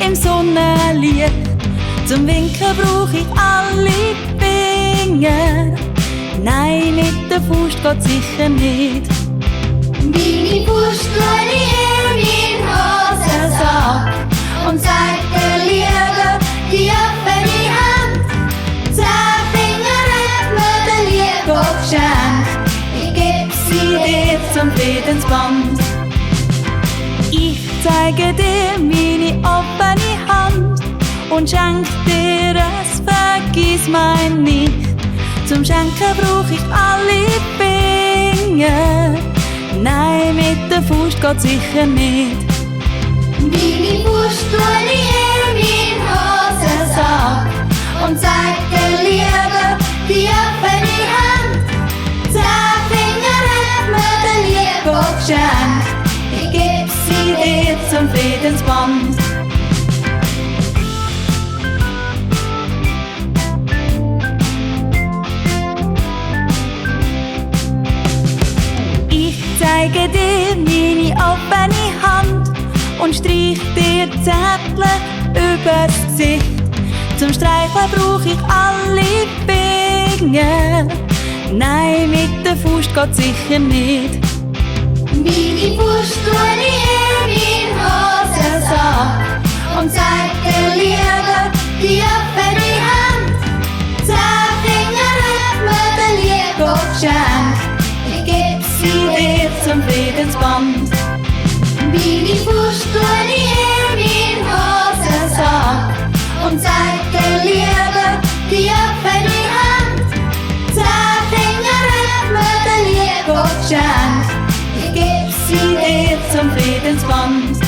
im Sonnenlicht. Zum Winken brauch ich alle Finger. Nein, mit der Faust geht sicher nicht. Meine Faust lehne ich in meinen Hosensack und zeig dir Liebe, die offene Hand. 10 Finger hat mir der Liebe geschenkt. Ich geb sie dir zum Friedensband. Ich zeige dir meine offene Hand und schenk dir es Vergissmein nicht. Zum Schenken brauch ich alle Finger. Nein, mit der Faust geht sicher nicht. Meine Faust lehne ich in meinen Hosensack und zeig dir Liebe, die offene Hand. 10 Finger hat mir der Liebe geschenkt. Ich geb sie dir zum Friedensband. Ich zeige dir meine offene Hand und streich dir zärtlich übers Gesicht. Zum Streicheln brauch ich alle Finger. Nein, mit der Faust geht sicher nicht. Meine Faust lehne ich in meinen Hosensack und zeig dir Liebe, die offene Hand. 10 Finger hat mir der Liebe geschenkt. Ich geb sie dir zum Friedensband. Meine Faust lehne ich in meinen Hosensack und zeig dir Liebe, die offene Hand. 10 Finger hat mir der Liebe geschenkt. Ich geb sie dir zum Friedensband.